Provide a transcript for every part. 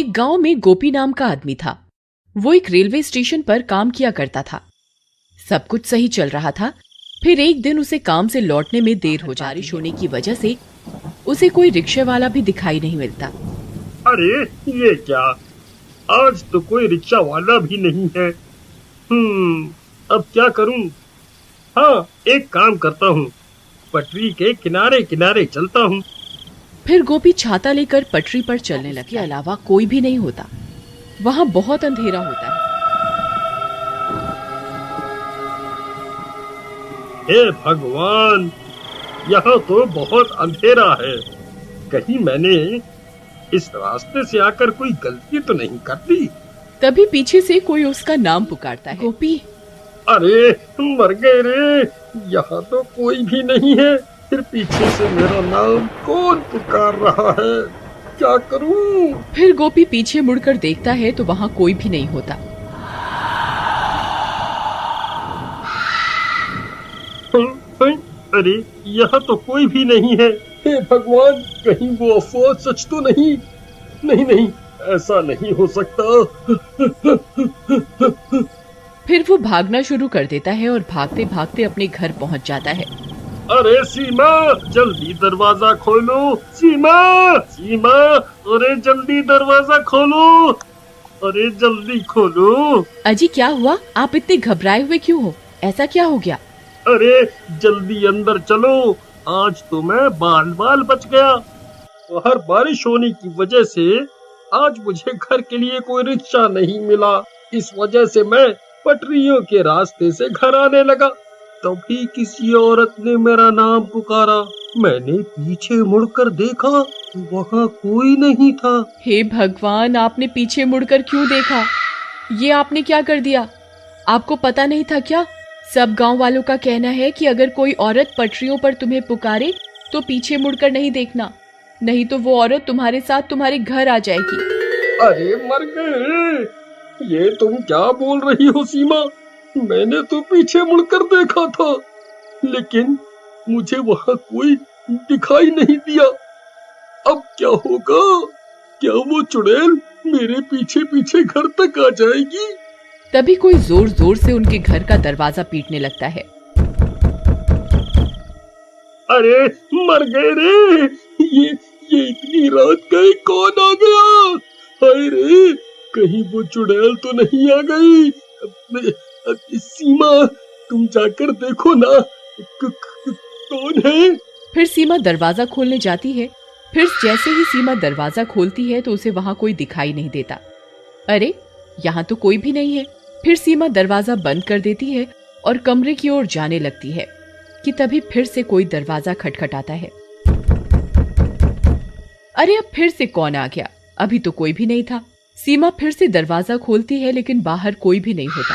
एक गांव में गोपी नाम का आदमी था। वो एक रेलवे स्टेशन पर काम किया करता था। सब कुछ सही चल रहा था। फिर एक दिन उसे काम से लौटने में देर हो जाती। बारिश होने की वजह से उसे कोई रिक्शे वाला भी दिखाई नहीं मिलता। अरे ये क्या, आज तो कोई रिक्शा वाला भी नहीं है। अब क्या करूं? हाँ, एक काम करता हूँ, पटरी के किनारे किनारे चलता हूँ। फिर गोपी छाता लेकर पटरी पर चलने लगा। के अलावा कोई भी नहीं होता। वहाँ बहुत अंधेरा होता है। हे भगवान, यहाँ तो बहुत अंधेरा है। कहीं मैंने इस रास्ते से आकर कोई गलती तो नहीं कर दी? तभी पीछे से कोई उसका नाम पुकारता है, गोपी। अरे मर गए रे, यहाँ तो कोई भी नहीं है। फिर पीछे से मेरा नाम कौन पुकार रहा है? क्या करूं? फिर गोपी पीछे मुड़कर देखता है तो वहाँ कोई भी नहीं होता। अरे यहाँ तो कोई भी नहीं है। हे भगवान, कहीं वो अफवाह सच तो नहीं? नहीं, ऐसा नहीं हो सकता। फिर वो भागना शुरू कर देता है और भागते भागते अपने घर पहुंच जाता है। अरे सीमा, जल्दी दरवाजा खोलो। सीमा, अरे जल्दी दरवाजा खोलो। अरे जल्दी खोलो। अजी क्या हुआ? आप इतने घबराए हुए क्यों हो? ऐसा क्या हो गया? अरे जल्दी अंदर चलो, आज तो मैं बाल बच गया। बाहर बारिश होने की वजह से आज मुझे घर के लिए कोई रिक्शा नहीं मिला। इस वजह से मैं पटरियों के रास्ते से घर आने लगा। तभी किसी औरत ने मेरा नाम पुकारा। मैंने पीछे मुड़कर देखा, वहाँ कोई नहीं था। हे भगवान, आपने पीछे मुड़कर क्यों देखा? ये आपने क्या कर दिया? आपको पता नहीं था क्या? सब गांव वालों का कहना है कि अगर कोई औरत पटरियों पर तुम्हें पुकारे तो पीछे मुड़कर नहीं देखना, नहीं तो वो औरत तुम्हारे साथ तुम्हारे घर आ जाएगी। अरे मर गए, ये तुम क्या बोल रही हो सीमा? मैंने तो पीछे मुड़कर देखा था, लेकिन मुझे वहाँ कोई दिखाई नहीं दिया। अब क्या होगा? क्या वो चुड़ैल मेरे पीछे पीछे घर तक आ जाएगी? तभी कोई जोर जोर से उनके घर का दरवाजा पीटने लगता है। अरे मर गए रे, ये इतनी रात गए कौन आ गया? हाय रे, कहीं वो चुड़ैल तो नहीं आ गई? सीमा, तुम जाकर देखो ना, कौन है? फिर सीमा दरवाजा खोलने जाती है। फिर जैसे ही सीमा दरवाजा खोलती है तो उसे वहाँ कोई दिखाई नहीं देता। अरे यहाँ तो कोई भी नहीं है। फिर सीमा दरवाजा बंद कर देती है और कमरे की ओर जाने लगती है कि तभी फिर से कोई दरवाजा खटखटाता है। अरे अब फिर से कौन आ गया? अभी तो कोई भी नहीं था। सीमा फिर से दरवाजा खोलती है लेकिन बाहर कोई भी नहीं होता।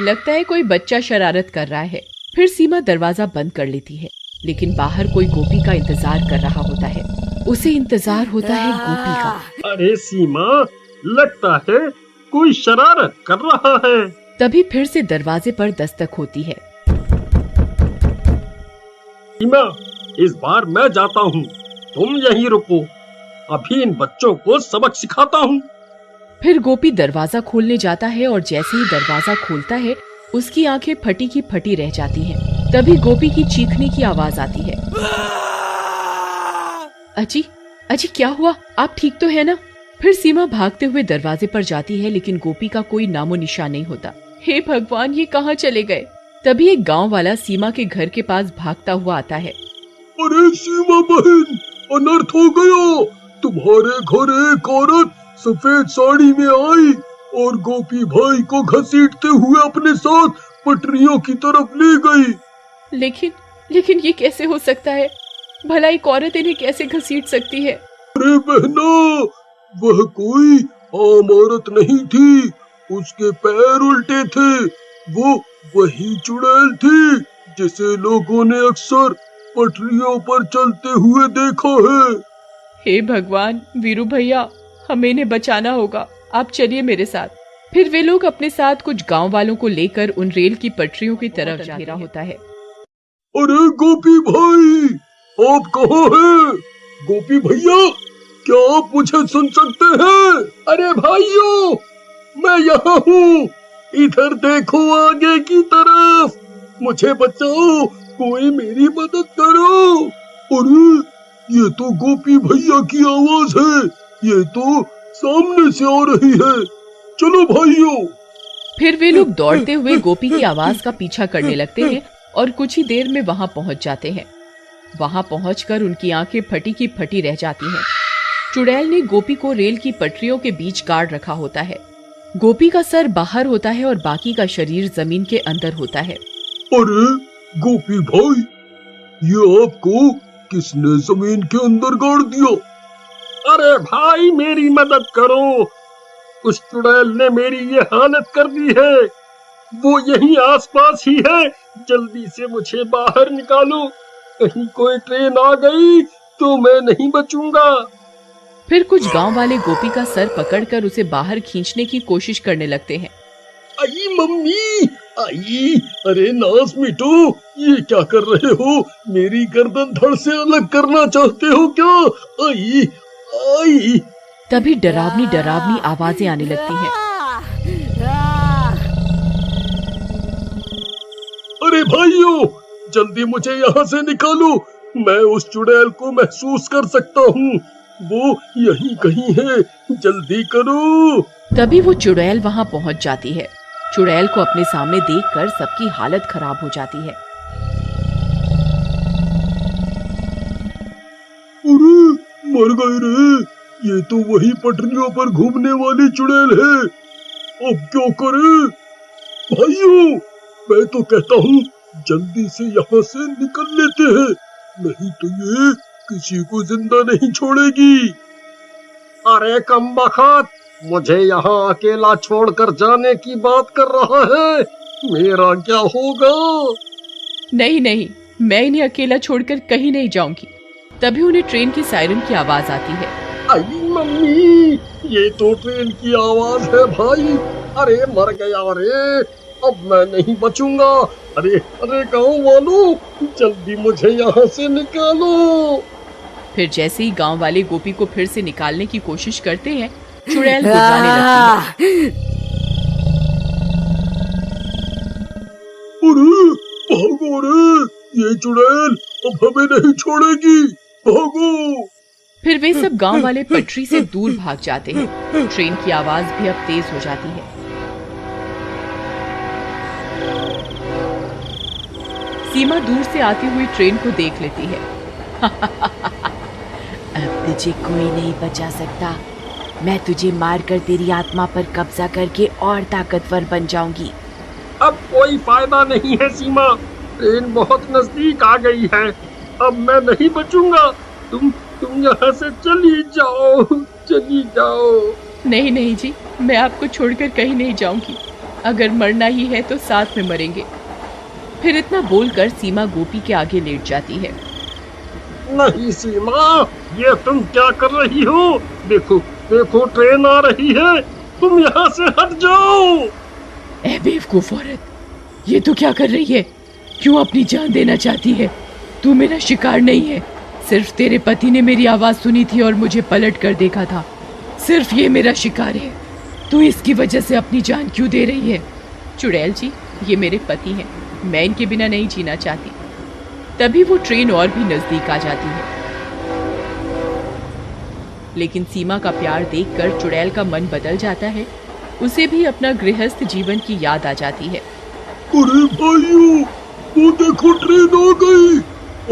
लगता है कोई बच्चा शरारत कर रहा है। फिर सीमा दरवाजा बंद कर लेती है, लेकिन बाहर कोई गोपी का इंतजार कर रहा होता है। उसे इंतजार होता है गोपी का। अरे सीमा, लगता है कोई शरारत कर रहा है। तभी फिर से दरवाजे पर दस्तक होती है। सीमा, इस बार मैं जाता हूँ, तुम यहीं रुको। अभी इन बच्चों को सबक सिखाता हूँ। फिर गोपी दरवाजा खोलने जाता है और जैसे ही दरवाजा खोलता है उसकी आंखें फटी की फटी रह जाती हैं। तभी गोपी की चीखने की आवाज आती है। अजी क्या हुआ? आप ठीक तो है ना? फिर सीमा भागते हुए दरवाजे पर जाती है, लेकिन गोपी का कोई नामो निशान नहीं होता। हे भगवान, ये कहाँ चले गए? तभी एक गांव वाला सीमा के घर के पास भागता हुआ आता है। अरे सीमा बहन, अनर्थ हो गया। तुम्हारे घर एक औरत सफेद साड़ी में आई और गोपी भाई को घसीटते हुए अपने साथ पटरियों की तरफ ले गई। लेकिन ये कैसे हो सकता है? भला एक औरत इन्हें कैसे घसीट सकती है? अरे बहना, वह कोई आम औरत नहीं थी, उसके पैर उल्टे थे। वो वही चुड़ैल थी जिसे लोगों ने अक्सर पटरियों पर चलते हुए देखा है। हे भगवान, वीरू भैया, हमें इन्हें बचाना होगा। आप चलिए मेरे साथ। फिर वे लोग अपने साथ कुछ गांव वालों को लेकर उन रेल की पटरियों की तरफ जाते होता है। अरे गोपी भाई, आप कहाँ हैं? गोपी भैया, क्या आप मुझे सुन सकते हैं? अरे भाइयों, मैं यहाँ हूँ, इधर देखो आगे की तरफ, मुझे बचाओ, कोई मेरी मदद करो। अरे ये तो गोपी भैया की आवाज है, ये तो सामने से आ रही है, चलो भाइयों। फिर वे लोग दौड़ते हुए गोपी की आवाज का पीछा करने लगते हैं और कुछ ही देर में वहां पहुंच जाते हैं। वहां पहुंचकर उनकी आंखें फटी की फटी रह जाती हैं। चुड़ैल ने गोपी को रेल की पटरियों के बीच गाड़ रखा होता है। गोपी का सर बाहर होता है और बाकी का शरीर जमीन के अंदर होता है। अरे गोपी भाई, ये आपको किसने जमीन के अंदर गाड़ दिया? अरे भाई मेरी मदद करो, उस चुड़ैल ने मेरी ये हालत कर दी है, वो यहीं आसपास ही है, जल्दी से मुझे बाहर निकालो, कहीं कोई ट्रेन आ गई तो मैं नहीं बचूंगा। फिर कुछ गांव वाले गोपी का सर पकड़कर उसे बाहर खींचने की कोशिश करने लगते हैं। आई मम्मी, आई, अरे नास मिटो, ये क्या कर रहे हो? मेरी गर्दन धड़ से अलग करना चाहते हो क्या? आई आई। तभी डरावनी डरावनी आवाजें आने लगती हैं। अरे भाइयों, जल्दी मुझे यहाँ से निकालो, मैं उस चुड़ैल को महसूस कर सकता हूँ, वो यहीं कहीं है, जल्दी करो। तभी वो चुड़ैल वहां पहुंच जाती है। चुड़ैल को अपने सामने देखकर सबकी हालत खराब हो जाती है। अरे मर गए रे, ये तो वही पटरियों पर घूमने वाली चुड़ैल है, अब क्या करें? भाइयों, मैं तो कहता हूँ जल्दी से यहाँ से निकल लेते हैं, नहीं तो ये किसी को जिंदा नहीं छोड़ेगी। अरे कमबख्त, मुझे यहाँ अकेला छोड़कर जाने की बात कर रहा है, मेरा क्या होगा? नहीं नहीं, मैं इन्हें अकेला छोड़कर कहीं नहीं जाऊंगी। तभी उन्हें ट्रेन की सायरन की आवाज आती है। आई मम्मी, ये तो ट्रेन की आवाज है भाई, अरे मर गया रे, अब मैं नहीं बचूंगा। अरे अरे गाँव वालों, जल्दी मुझे यहाँ से निकालो। फिर जैसे ही गांव वाले गोपी को फिर से निकालने की कोशिश करते हैं, चुड़ैल गुर्राने लगती है। अरे भागो रे, ये चुड़ैल अब हमें नहीं छोड़ेगी, भागो। फिर वे सब गांव वाले पटरी से दूर भाग जाते हैं। ट्रेन की आवाज भी अब तेज हो जाती है। सीमा दूर से आती हुई ट्रेन को देख लेती है। अब तुझे कोई नहीं बचा सकता, मैं तुझे मारकर तेरी आत्मा पर कब्जा करके और ताकतवर बन जाऊंगी। अब कोई फायदा नहीं है सीमा, ट्रेन बहुत नजदीक आ गई है, अब मैं नहीं बचूंगा, तुम यहाँ से चली जाओ, चली जाओ। नहीं नहीं जी, मैं आपको छोड़कर कहीं नहीं जाऊंगी, अगर मरना ही है तो साथ में मरेंगे। फिर इतना बोलकर सीमा गोपी के आगे लेट जाती है। नहीं सीमा, ये तुम क्या कर रही हो? देखो देखो ट्रेन आ रही है, तुम यहाँ से हट जाओ। ए बेवकूफ औरत, ये तो क्या कर रही है? क्यों अपनी जान देना चाहती है? तू मेरा शिकार नहीं है, सिर्फ तेरे पति ने मेरी आवाज सुनी थी और मुझे पलट कर देखा था, सिर्फ ये मेरा शिकार है। तू इसकी वजह से अपनी जान क्यों दे रही है? चुड़ैल जी, ये मेरे पति हैं, मैं इनके बिना नहीं जीना चाहती। तभी वो ट्रेन और भी नजदीक आ जाती है, लेकिन सीमा का प्यार देखकर चुड़ैल का मन बदल जाता है। उसे भी अपना गृहस्थ जीवन की याद आ जाती है। अरे भाइयों, वो देखो ट्रेन आ गई,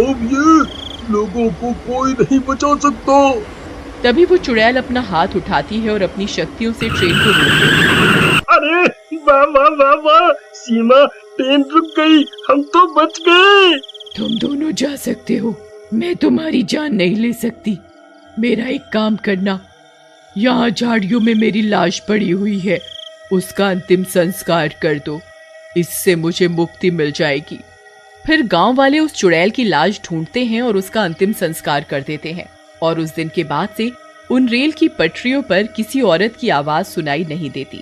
अब ये लोगों को कोई नहीं बचा सकता। तभी वो चुड़ैल अपना हाथ उठाती है और अपनी शक्तियों से ट्रेन को रोक देती है। अरे वाह वाह वाह वाह, सीमा ट्रेन रुक गई, हम तो बच गए। तुम दोनों जा सकते हो, मैं तुम्हारी जान नहीं ले सकती। मेरा एक काम करना, यहाँ झाड़ियों में मेरी लाश पड़ी हुई है, उसका अंतिम संस्कार कर दो, इससे मुझे मुक्ति मिल जाएगी। फिर गांव वाले उस चुड़ैल की लाश ढूंढते हैं और उसका अंतिम संस्कार कर देते हैं। और उस दिन के बाद से उन रेल की पटरियों पर किसी औरत की आवाज सुनाई नहीं देती।